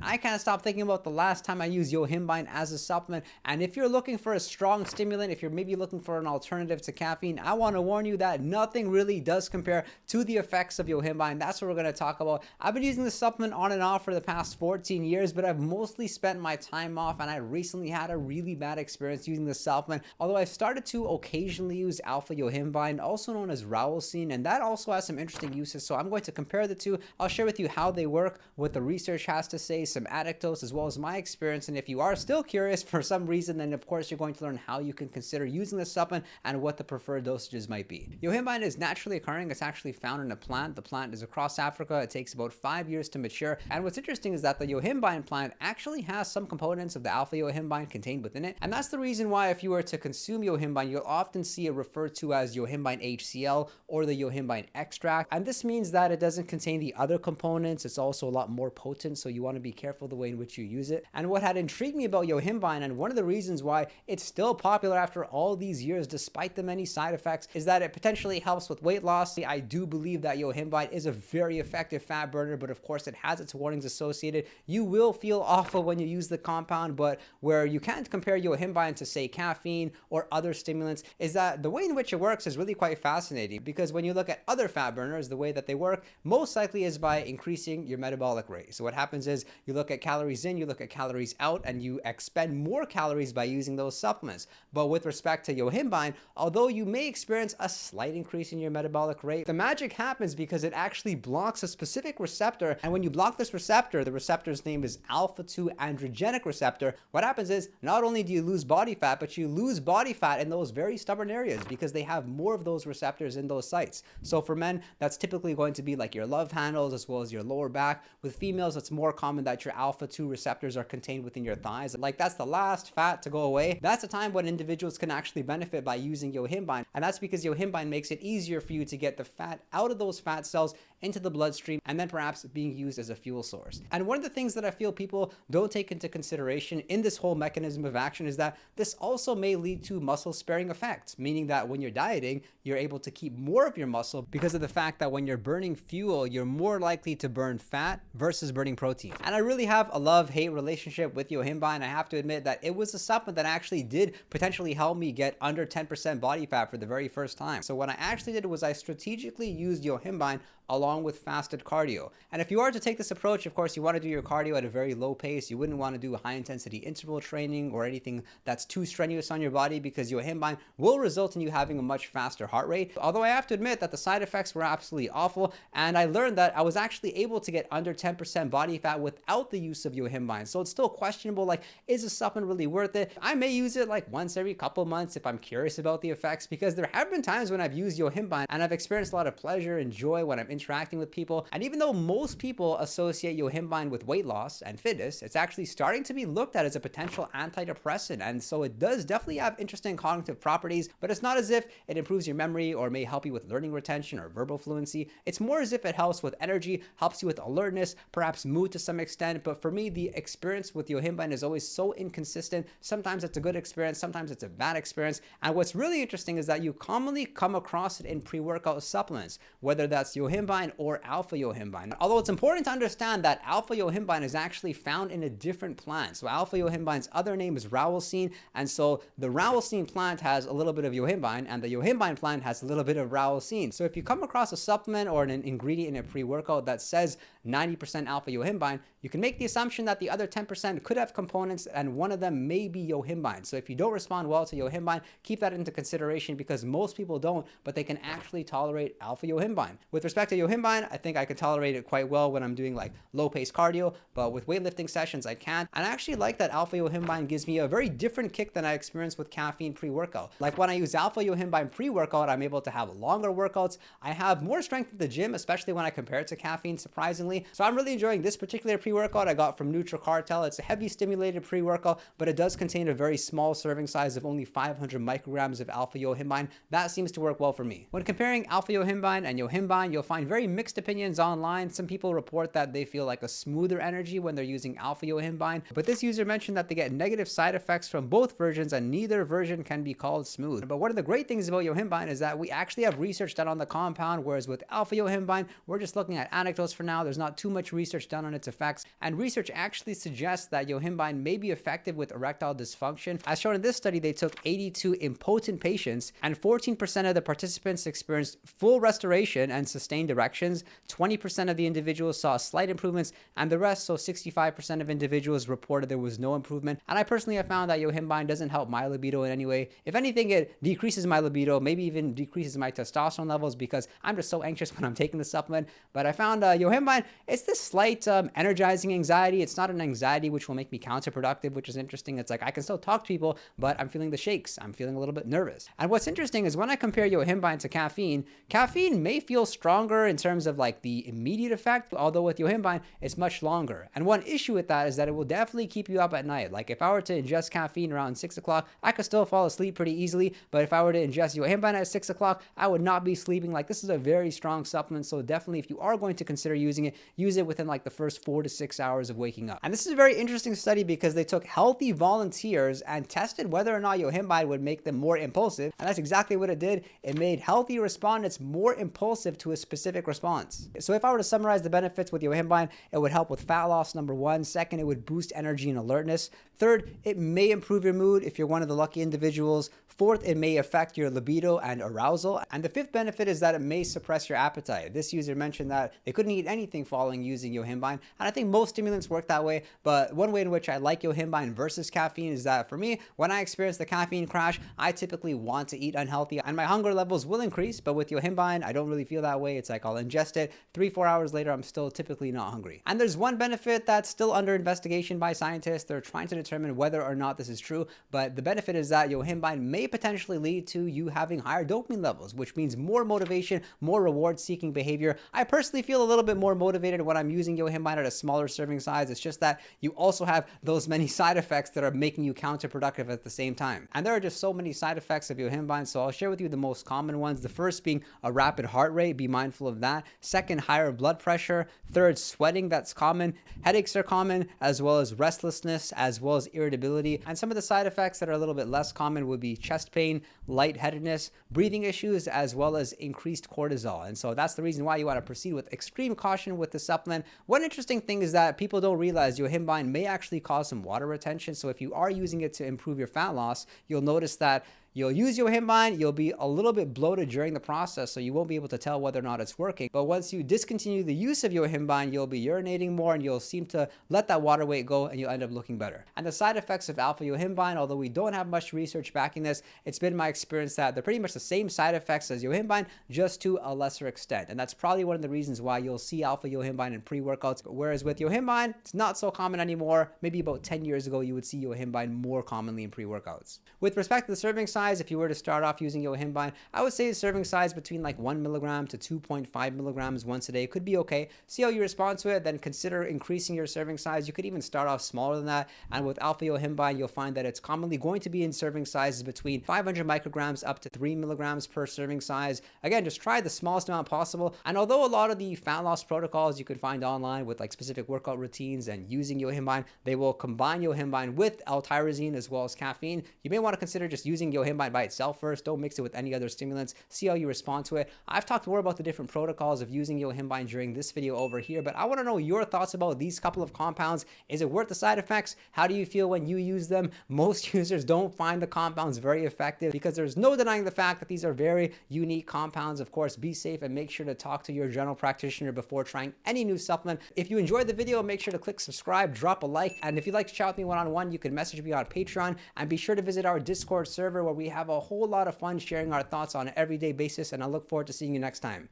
I can't stop thinking about the last time I used Yohimbine as a supplement. And if you're looking for a strong stimulant, if you're maybe looking for an alternative to caffeine, I want to warn you that nothing really does compare to the effects of Yohimbine. That's what we're going to talk about. I've been using this supplement on and off for the past 14 years, but I've mostly spent my time off, and I recently had a really bad experience using this supplement. Although I've started to occasionally use Alpha Yohimbine, also known as Rowelcine, and that also has some interesting uses. So I'm going to compare the two. I'll share with you how they work, what the research has to say, some anecdotes, as well as my experience. And if you are still curious for some reason, then of course you're going to learn how you can consider using this supplement and what the preferred dosages might be. Yohimbine is naturally occurring. It's actually found in a plant. The plant is across Africa. It takes about 5 years to mature. And what's interesting is that the Yohimbine plant actually has some components of the Alpha Yohimbine contained within it. And that's the reason why if you were to consume Yohimbine, you'll often see it referred to as Yohimbine HCl or the Yohimbine extract. And this means that it doesn't contain the other components. It's also a lot more potent, so you want to be careful the way in which you use it. And what had intrigued me about Yohimbine, and one of the reasons why it's still popular after all these years despite the many side effects, is that it potentially helps with weight loss. I do believe that Yohimbine is a very effective fat burner, but of course it has its warnings associated. You will feel awful when you use the compound, but where you can't compare Yohimbine to, say, caffeine or other stimulants is that the way in which it works is really quite fascinating, because when you look at other fat burners, the way that they work most likely is by increasing your metabolic rate. So what happens is you look at calories in, you look at calories out, and you expend more calories by using those supplements. But with respect to Yohimbine, although you may experience a slight increase in your metabolic rate, the magic happens because it actually blocks a specific receptor. And when you block this receptor, the receptor's name is alpha-2 androgenic receptor. What happens is not only do you lose body fat, but you lose body fat in those very stubborn areas because they have more of those receptors in those sites. So for men, that's typically going to be like your love handles as well as your lower back. With females, it's more common that your alpha-2 receptors are contained within your thighs. Like that's the last fat to go away. That's a time when individuals can actually benefit by using Yohimbine. And that's because Yohimbine makes it easier for you to get the fat out of those fat cells into the bloodstream and then perhaps being used as a fuel source. And one of the things that I feel people don't take into consideration in this whole mechanism of action is that this also may lead to muscle sparing effects, meaning that when you're dieting, you're able to keep more of your muscle because of the fact that when you're burning fuel, you're more likely to burn fat versus burning protein. And I really have a love-hate relationship with Yohimbine. I have to admit that it was a supplement that actually did potentially help me get under 10% body fat for the very first time. So what I actually did was I strategically used Yohimbine along with fasted cardio. And if you are to take this approach, of course, you want to do your cardio at a very low pace. You wouldn't want to do high intensity interval training or anything that's too strenuous on your body because Yohimbine will result in you having a much faster heart rate. Although I have to admit that the side effects were absolutely awful, and I learned that I was actually able to get under 10% body fat without the use of Yohimbine. So it's still questionable, like, is a supplement really worth it? I may use it like once every couple months if I'm curious about the effects, because there have been times when I've used Yohimbine and I've experienced a lot of pleasure and joy when I'm interacting with people. And even though most people associate Yohimbine with weight loss and fitness, it's actually starting to be looked at as a potential antidepressant. And so it does definitely have interesting cognitive properties, but it's not as if it improves your memory or may help you with learning retention or verbal fluency. It's more as if it helps with energy, helps you with alertness, perhaps mood to some extent. But for me, the experience with Yohimbine is always so inconsistent. Sometimes it's a good experience, sometimes it's a bad experience. And what's really interesting is that you commonly come across it in pre-workout supplements, whether that's Yohimbine or Alpha Yohimbine. Although it's important to understand that Alpha Yohimbine is actually found in a different plant. So Alpha Yohimbine's other name is Rowelcine, and so the Rowelcine plant has a little bit of Yohimbine, and the Yohimbine plant has a little bit of Rowelcine. So if you come across a supplement or an ingredient in a pre-workout that says 90% Alpha Yohimbine, you can make the assumption that the other 10% could have components, and one of them may be Yohimbine. So if you don't respond well to Yohimbine, keep that into consideration, because most people don't, but they can actually tolerate Alpha Yohimbine. With respect to Yohimbine, I think I can tolerate it quite well when I'm doing like low pace cardio, but with weightlifting sessions, I can't. And I actually like that Alpha Yohimbine gives me a very different kick than I experienced with caffeine pre-workout. Like when I use Alpha Yohimbine pre-workout, I'm able to have longer workouts. I have more strength at the gym, especially when I compare it to caffeine, surprisingly. So I'm really enjoying this particular pre-workout I got from Neurohacker. It's a heavy stimulated pre-workout, but it does contain a very small serving size of only 500 micrograms of Alpha Yohimbine. That seems to work well for me. When comparing Alpha Yohimbine and Yohimbine, you'll find very very mixed opinions online. Some people report that they feel like a smoother energy when they're using Alpha Yohimbine, but this user mentioned that they get negative side effects from both versions and neither version can be called smooth. But one of the great things about Yohimbine is that we actually have research done on the compound, whereas with Alpha Yohimbine, we're just looking at anecdotes for now. There's not too much research done on its effects, and research actually suggests that Yohimbine may be effective with erectile dysfunction. As shown in this study, they took 82 impotent patients, and 14% of the participants experienced full restoration and sustained erections. 20% of the individuals saw slight improvements, and the rest, so 65% of individuals, reported there was no improvement. And I personally have found that Yohimbine doesn't help my libido in any way. If anything, it decreases my libido, maybe even decreases my testosterone levels, because I'm just so anxious when I'm taking the supplement. But I found Yohimbine, it's this slight energizing anxiety. It's not an anxiety which will make me counterproductive, which is interesting. It's like I can still talk to people, but I'm feeling the shakes. I'm feeling a little bit nervous. And what's interesting is when I compare Yohimbine to caffeine, caffeine may feel stronger in terms of like the immediate effect, although with Yohimbine, it's much longer. And one issue with that is that it will definitely keep you up at night. Like if I were to ingest caffeine around 6 o'clock, I could still fall asleep pretty easily. But if I were to ingest Yohimbine at 6 o'clock, I would not be sleeping. Like this is a very strong supplement. So definitely if you are going to consider using it, use it within like the first 4 to 6 hours of waking up. And this is a very interesting study because they took healthy volunteers and tested whether or not Yohimbine would make them more impulsive. And that's exactly what it did. It made healthy respondents more impulsive to a specific response. So if I were to summarize the benefits with Yohimbine, it would help with fat loss, number one. Second, it would boost energy and alertness. Third, it may improve your mood if you're one of the lucky individuals. Fourth, it may affect your libido and arousal. And the fifth benefit is that it may suppress your appetite. This user mentioned that they couldn't eat anything following using Yohimbine. And I think most stimulants work that way. But one way in which I like Yohimbine versus caffeine is that for me, when I experience the caffeine crash, I typically want to eat unhealthy and my hunger levels will increase. But with Yohimbine, I don't really feel that way. It's like I'll ingest it. 3-4 hours later, I'm still typically not hungry. And there's one benefit that's still under investigation by scientists. They're trying to determine whether or not this is true. But the benefit is that Yohimbine may potentially lead to you having higher dopamine levels, which means more motivation, more reward-seeking behavior. I personally feel a little bit more motivated when I'm using Yohimbine at a smaller serving size. It's just that you also have those many side effects that are making you counterproductive at the same time. And there are just so many side effects of Yohimbine, so I'll share with you the most common ones. The first being a rapid heart rate. Be mindful of that. Second, higher blood pressure. Third, sweating. That's common. Headaches are common, as well as restlessness, as well as irritability. And some of the side effects that are a little bit less common would be chest pain, lightheadedness, breathing issues, as well as increased cortisol. And so that's the reason why you want to proceed with extreme caution with the supplement. One interesting thing is that people don't realize Yohimbine may actually cause some water retention. So if you are using it to improve your fat loss, you'll notice that you'll use Yohimbine, you'll be a little bit bloated during the process, so you won't be able to tell whether or not it's working. But once you discontinue the use of Yohimbine, you'll be urinating more and you'll seem to let that water weight go and you'll end up looking better. And the side effects of Alpha Yohimbine, although we don't have much research backing this, it's been my experience that they're pretty much the same side effects as Yohimbine, just to a lesser extent. And that's probably one of the reasons why you'll see Alpha Yohimbine in pre-workouts. Whereas with Yohimbine, it's not so common anymore. Maybe about 10 years ago, you would see Yohimbine more commonly in pre-workouts. With respect to the serving size, if you were to start off using Yohimbine, I would say the serving size between like 1 milligram to 2.5 milligrams once a day could be okay. See how you respond to it, then consider increasing your serving size. You could even start off smaller than that. And with Alpha Yohimbine, you'll find that it's commonly going to be in serving sizes between 500 micrograms up to 3 milligrams per serving size. Again, just try the smallest amount possible. And although a lot of the fat loss protocols you could find online with like specific workout routines and using Yohimbine, they will combine Yohimbine with L-tyrosine as well as caffeine. You may want to consider just using Yohimbine by itself first. Don't mix it with any other stimulants. See how you respond to it. I've talked more about the different protocols of using Yohimbine during this video over here, but I want to know your thoughts about these couple of compounds. Is it worth the side effects? How do you feel when you use them? Most users don't find the compounds very effective because there's no denying the fact that these are very unique compounds. Of course, be safe and make sure to talk to your general practitioner before trying any new supplement. If you enjoyed the video, make sure to click subscribe, drop a like, and if you'd like to chat with me one-on-one, you can message me on Patreon, and be sure to visit our Discord server where we have a whole lot of fun sharing our thoughts on an everyday basis, and I look forward to seeing you next time.